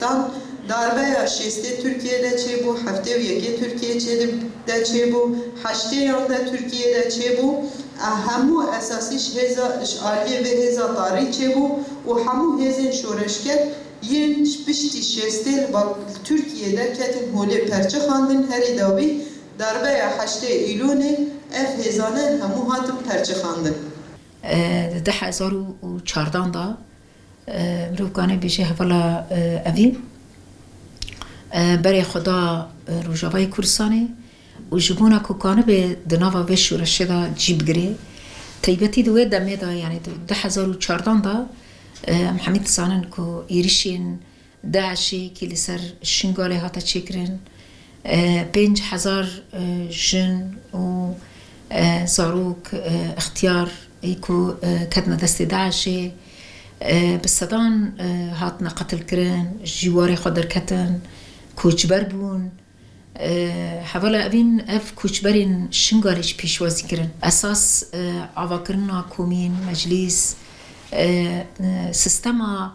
Dan darbeya şeste Türkiye'de çebu, hafte yeke Türkiye'de çebu, haşte yanda Türkiye'de çebu, hamu esasiş heza aliye ve heza tarih çebu, o hamu hezin şoreşker yen pişti şeste bak Türkiye'de ketin hole perçe khandın her idavi darbeya haşte ilone ev hezane hamu hatım perçe khandın. ده 2014 دا مروکانه بیشه حوالا اوین برای خدا روژاوای کورسانه و جبونا کوکانه به دناوا و شورشه دا جیب گره تیبتی دوی دمه دا یعنی 2014 دا محمد سانن که ایریشین داعشی که لسر شنگاله هاتا چکرن 5000 جن و زاروک اختیار ایکو کدنا دست داعشی بسدان هاتنا قتل کرن جواری خودر کتن کوچبر بون حوالا اوین اف کوچبرین شنگالیش پیشوازی کرن اساس عواکرنا کومین مجلیس سیستما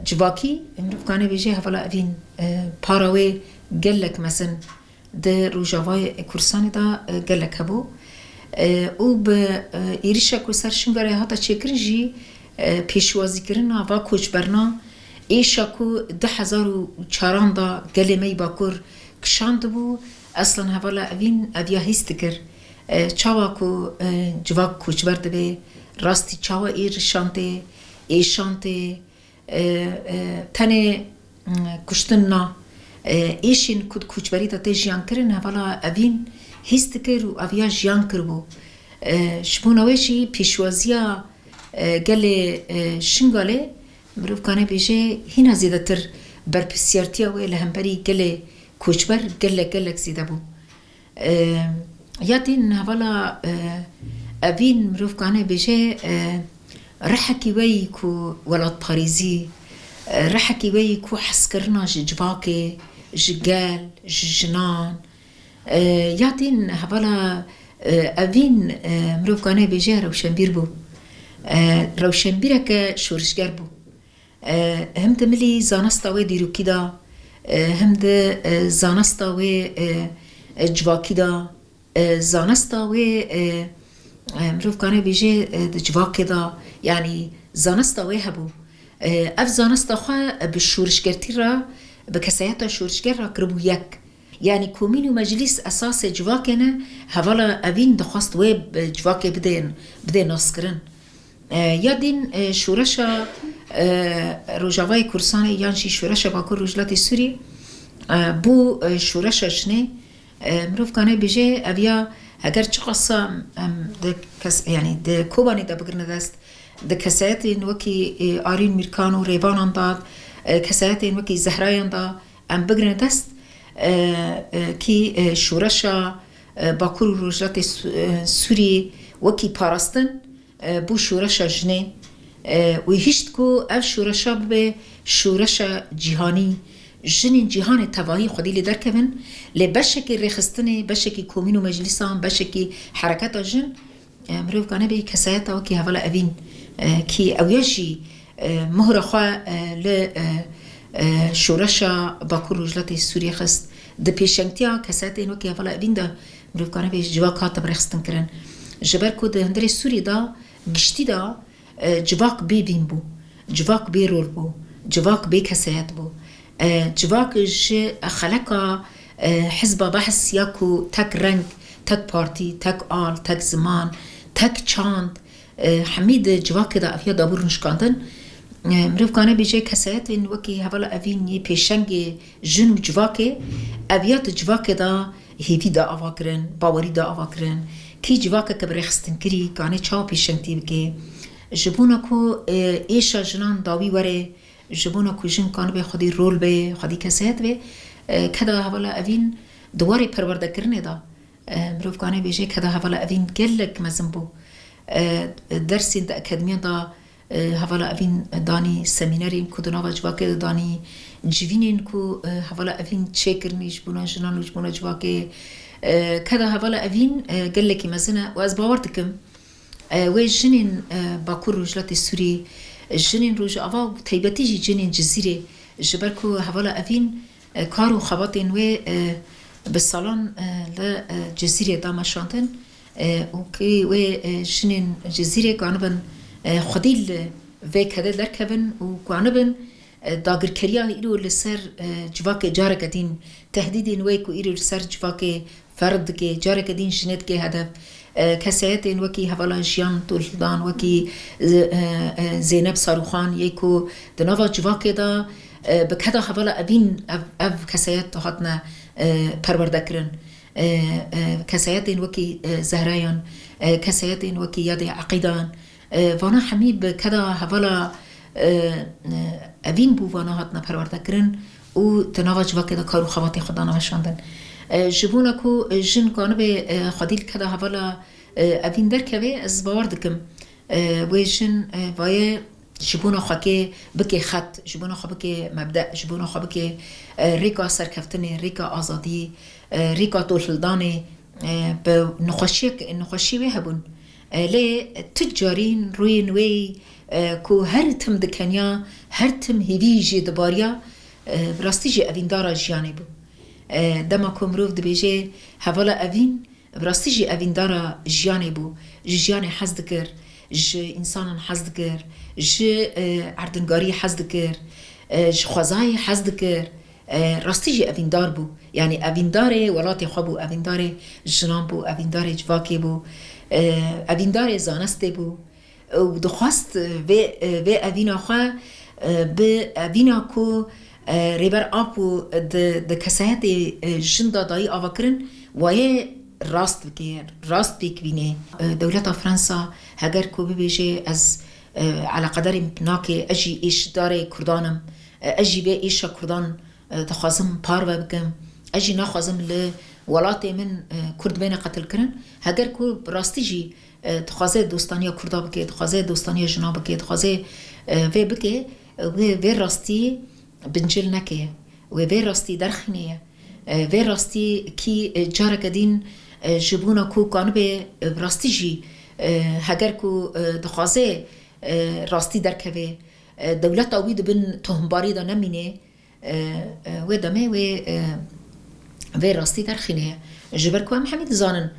جواکی امروف کانه بیجه حوالا اوین پاراوی گلک مثلا ده روژاوای کورسانی دا گلک هبو او به ایریشا کو سر شنگاری هاتا چکرن جی پیشوازی کرنا و کوچبرنا ایشا کو 2004 دا گلمی باکور کشاند بو اصلا حوالا اوین اویا هیست کر چاوا کو جواک کوچبر دبه راستی چاوا ایرشانته ایشانته تنه کشتننا ایشین کود کوچبری دا تیجیان کرن حوالا اوین هیست کر و اویا جیان کر بو شبوناویشی پیشوازیا گل شنگاله مروف کانه بیشه هینا زیده تر برپسیارتیا و لهمبری گل کوچبر گلک زیده بو یادین حوالا اوین مروف کانه بیشه رحکی وی کو ولاد پاریزی رحکی وی کو حس کرنا جواکه جگل جنان یادین حوالا اوین مروف کانه بیشه روشنبیر بو روشنبیره که شورشگر بو هم ده ملی زانستاوی دیروکی دا هم ده زانستاوی جواکی دا زانستاوی مروف کانه بیجه ده جواکی دا یعنی زانستاوی هبو اف زانستا خواه به شورشگرتی را به کسایت شورشگر را کربو یک یعنی کومین و مجلس اساس جواکی نه حوالا اوین دخواست وی جواکی بده ناس کرن یادین شورشا روژاوای کورسانه یعنی شورشا باکور روجلات سوری بو شورشا شنه مروف کانه بیجه اویا اگر چه قصه یعنی ده کوبانی ده بگرنه دست ده کسایت این وکی آرین میرکان و ریوانان داد کسایت این وکی زهرایان دا ام بگرنه دست کی شورشا باکور روجلات سوری وکی پاراستن بو شورشا جنه و هیشت کو اف شورشا به شورشا جهانی جنین جهان تواهی خودی لی درکبن لی بشکی ریخستنه بشکی کومین و مجلسان بشکی حرکت جن مروف کانه بی کسایت او کی حوالا اوین کی اویاجی مهر خواه لی شورشا باکور روجلات سوریه خست ده پیشنگتیا کسایت اینو کی حوالا اوین ده مروف کانه بی جواک هاتا برخستن کرن جبر کو ده هندری سوری دا گشتی دا جواک بی بین بو جواک بی رول بو جواک بی کسایت بو جواک جه خلقا حزب بحث یاکو تک رنگ تک پارتی تک آل تک زمان تک چاند حمید جواک دا افیا دابور نشکاندن مروف کانه بیجه کسایت این وکی حوالا اوین یه پیشنگ جن و جواکه اویات جواک دا هیوی دا آوا کرن باوری دا آوا کرن کی جواکه که برخستن کری کانه چا پیشنگتی بگه جبونا کو ایشا جنان داوی وره جبونا کو جن کانه به خودی رول به خودی کسایت به کدا حوالا اوین دواری پرورده کرنه دا مروف کانه بیجه کدا حوالا اوین گلک مزن بو درسین دا اکادمیان دا حوالا اوین دانی سمینارین کو دناوا جواکه دانی جوینین کو حوالا اوین چه کرنی جبونا جنان و جبونا جواکه کدا حوالا اوین گلکی مزنه و از باور دکم و جنین باکور روجلات سوری جنین روج آوا تایبتی جنین جزیره جبركو هفلا أفين كارو خبطين و بالصالون لجزيرة دامشانتن وكي وشنين جزيرة كعنبن خديل فيك هذا دركبن وكعنبن داگر كريا إيرو لسر جواك جارك دين تهديدين ويكو إيرو لسر جواك فرد كي جارك دين شنت كي هدف كسيتين وكي هفلا جيان طولدان وكي زينب صاروخان يكو دنافا جواك دا بكذا هفلا أبين أف كسيت هاتنا پروردكرن كسيتين وكي زهريان كسيتين وكي يدي عقيدان وانا حميب كذا هفلا أبين بو وانا هاتنا پروردكرن و تنافا جواك دا كارو خواتي خدانا وشاندن جبونا كو جن كانوا بخديل كذا هفلا أبين دركبه از باور دكم وجن ويا جبونا خاكي بكي خط جبونا خبكي مبدأ جبونا خبكي ريكا سركفتني ريكا آزادي ريكا طولداني بنخشي وهبون لي تجارين روين وي كو هرتم دكانيا هرتم هيفيجي دباريا براستيجي أبين دارا جياني بو دما كمروف دبيجي هفلا أفين براستيجي أفين دارا جياني بو جياني حز دكر ج إنسانا حز دكر ج عردنگاري حز دكر ج خوازاي حز دكر راستيجي أفين دار بو يعني أفين داري ولاتي خوابو أفين داري جنان بو أفين داري جواكي بو أفين داري زانست بو ودخواست في أفين خواه بأفين كو ريبر آبو د کسایت جندا دایی آوکرن وای راست بیک بینه دولت فرانسا هگر کو ببیجه از على قدر امکناک اجی ایش داره کردانم اجی به ایش کردان تخوازم پار بگم اجی نخوازم لولات من کرد بین قتل کرن هگر کو راستی جی تخوازه دوستانی کردا بکه تخوازه دوستانی جنا بکه تخوازه و بکه و راستی بنجل نکه و راستی درخنیه و راستی کی جارک دین جبونا کو کانو به راستی جی هگر کو دخوازه راستی درکوه دولت آوید بن تهمباری دا نمینه و دمه و راستی درخنیه جبر کو هم حمید زانن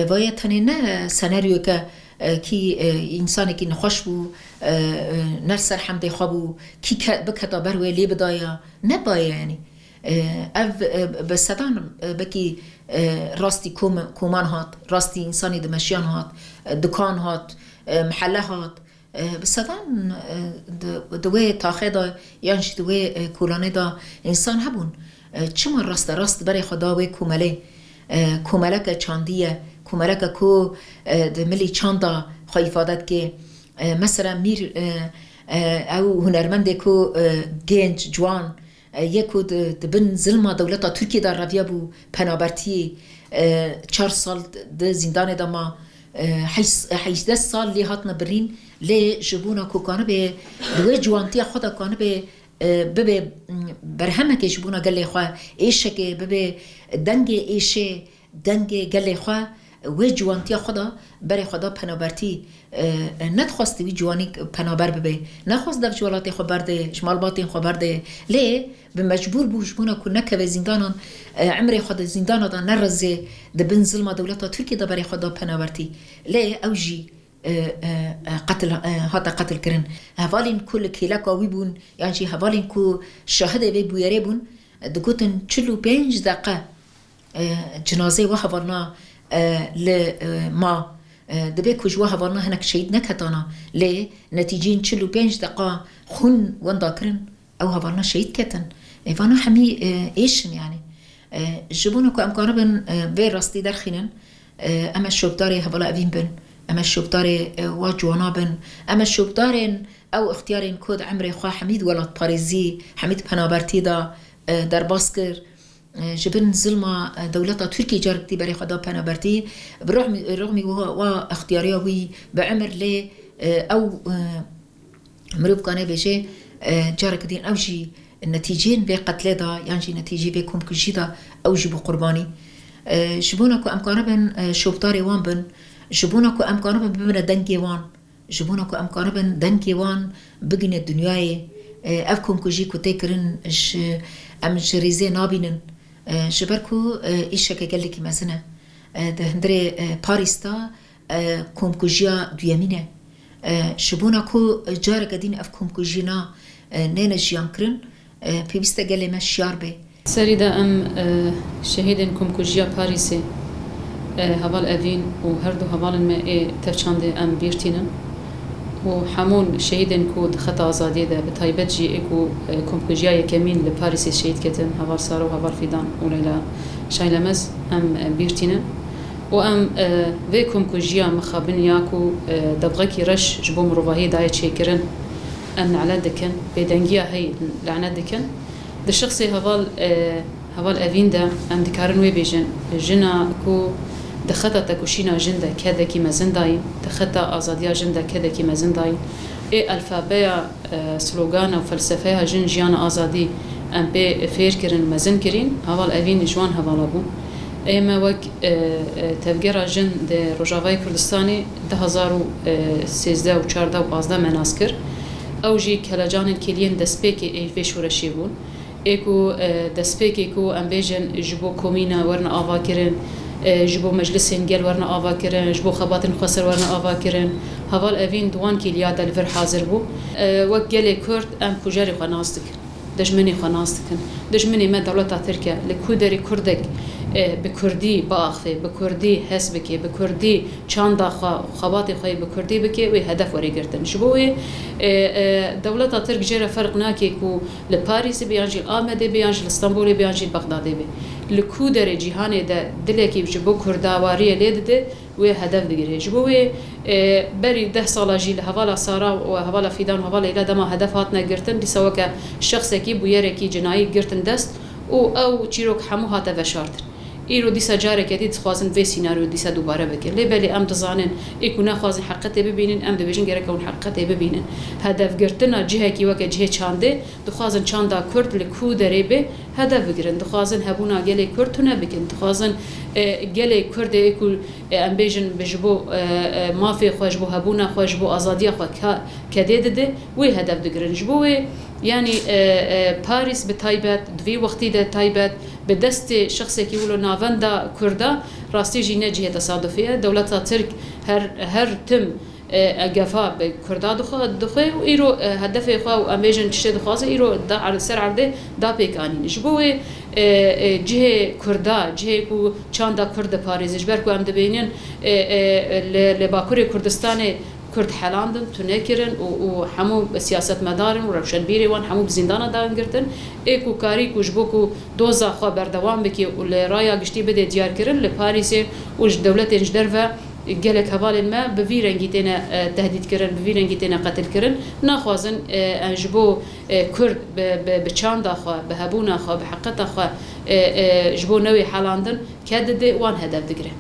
وای تنه نه سناریو که کی انسانی که نخوش بو نرسر حمد خوابو کی بکتا بروی لی بدایا نبایا يعني بسدان بکی راستی کومان هات راستی انسانی دمشیان هات دکان هات محله هات بسدان دوی تاخه دا یعنی دوی کولانه دا انسان هبون چما راست برای خدا وی کومله که چاندیه کومله که کو ملی چاندا خواهیفادت که مثلا میر او هنرمنده کو گنج جوان یکو دبن ظلم دولتا ترکیه در رویه بو پنابرتی 4 سال ده زندان دما 18 سال لی هاتنا برین لی جبونا کو کانه به دوی جوانتی خدا کانه به ببه برهمه که جبونا گلی خواه ایشه که ببه دنگ ایشه دنگ گلی خواه و جوانتی خدا برای خدا پنابرتی ندخواست وی جوانی پنابر ببه نخواست دف جوالاتی خو برده شمالباتی خو برده لی به مجبور بوش بونا که نکوه زندانان عمر خدا زندان دا نرزه دبن ظلم دولتا ترکی دا برای خدا پنابرتی لی اوجی قتل کرن هفالین کل کلک آوی بون یعنی هفالین که شاهده وی بویره بون دگوتن 45 دقیقه جنازه و هفالنا لما دبي كوجوا هفرنا هناك شهيد نكتانا ليه نتيجين 45 دقيقة خون ونداكرن أو هفرنا شهيد كتن إيفانا حمي إيش يعني جبونا كو أمكانبن في راستي درخينن أما الشوبداري هفلا أبين بن أما الشوبداري واجوانا بن أما الشوبدارين أو اختيارين كود عمري خوا حميد ولا باريزي حميد بنابرتي دا در باسكر جبن ظلم دولتا تركي جاركتي بري خدا بنابرتي برغم و اختياريه وي بعمر لي او مروب كانه بيجي جاركتين اوجي النتيجين في قتل دا يعني نتيجه بكم كجيدا اوجي بقرباني جبونكو امكانه بن شوبطاري وان بن جبونكو امكانه بن دنگي وان جبونكو امكانه بن دنگي وان بگن الدنياي اف کمکوژی کو تکرن ام جریزه نابینن جبرکو ایشک گلی کی مزنه ده هندره پاریس تا کمکوژیا دویمینه شبونا کو جار قدین اف کمکوژینا نین جیان کرن پیوسته گلی مشیار به سريدا ام شهيدن كومكوجيا باريسي هبال أفين وهردو هبال ما تفشاند ام بيرتينن وحمون شهيدن كو دخط آزادي ده بتايبت جي اكو كومكوجيا يكمين لباريسي شهيد كتن هبال سارو هبال فيدان وليلا شايلمز ام بيرتينن وام في كومكوجيا مخابن ياكو دبغكي رش جبو مروفاهي دايت شيكرن ام على دكن بدنجيا هي لعنة دكن ده شخصي هوال أفين ده ام دكارن وي بيجن جنا كو دخطة تكوشينا جندا كذا كيما زنداي دخطة آزادية جندا كذا كيما زنداي الفابيا سلوغانا وفلسفيها جن جيانا آزادي ام بي فير كرن مزن كرين هوال أفين جوان هوال أبو اما وك تفجير جن ده رجاوي كردستاني 2013 و 14 و 15 مناسكر او جي كلاجان كلين دسبيكي اي فيشورشي بون ايكو دسبيكي كو ام بيجن جبو كومينا ورنا آوا كرن جبو مجلس انجل ورنا آوا كرن جبو خبات خسر ورنا آوا كرن هوال اوين دوان كيليا دلفر حاضر بو وك جلي كرد ام كوجاري خناستك دجمني خناستكن دجمني ما دولتا تركيا لكودري كردك بكردي باخفي بكردي حسبكي بكردي چاندا خباتي خوي بكردي بكي وي هدف وري گرتن شبوي دولتا ترك جرا فرق ناكي كو لباريس بيانجي آمده بيانجي اسطنبول بيانجي بغداد بي لكودر جهان ده دلكي جبو كرداواري ليد وي هدف دغري جبوي بري 10 سال جيل هوالا سارا وهوالا فيدان وهوالا الى دما هدف هاتنا گرتن دي سواك شخصكي بويركي جناي گرتن دست او چيروك حمو هاته وشارتن ایرو دیسا جاره کدید خوازن وی سیناریو دیسا دوباره بکر لیبلی ام دزانن ایکو نخوازن حقیقت ببینن ام دبیجن گره کون حقیقت ببینن هدف گرتنا جهه کی وک جهه چانده دخوازن چاندا کرد لکو دره به هدف بگیرن دخوازن هبونا گله کرد تو نبکن دخوازن گله کرد ایکو ام بیجن بجبو مافی خوش بو هبونا خوش بو آزادی خو کدید ده وی هدف دگرن جبو يعني باريس بتايبت دوی وقتی ده تايبت بدست شخصی که ولو ناوندا کردا راستی جینه جهه تصادفیه دولت ترک هر تم اگفا به کردا دخواه و ایرو هدف خواه و امیجن چشته دخوازه ایرو دا على سر عرده دا پیکانی جبوه جهه کردا جهه کو چاندا کرد پاریس جبر کو ام دبینن لباکور کردستان کرد حلاندن تو نکرن و همو سیاست مدارن و روشنبیری وان همو بزندان دارن گرتن ایکو کاری کوجبو کو دوزا خو بردوام بکی و لرایا گشتی بده دیار کرن لپاریس و دولت انجدر و گلک حوال ما به وی رنگی تینا تهدید کردن به وی رنگی تینا قتل کردن نخوازن جبو کرد به چند خو به هبون خو به حقیقت خو جبو نوی حلاندن کده وان هدف دگره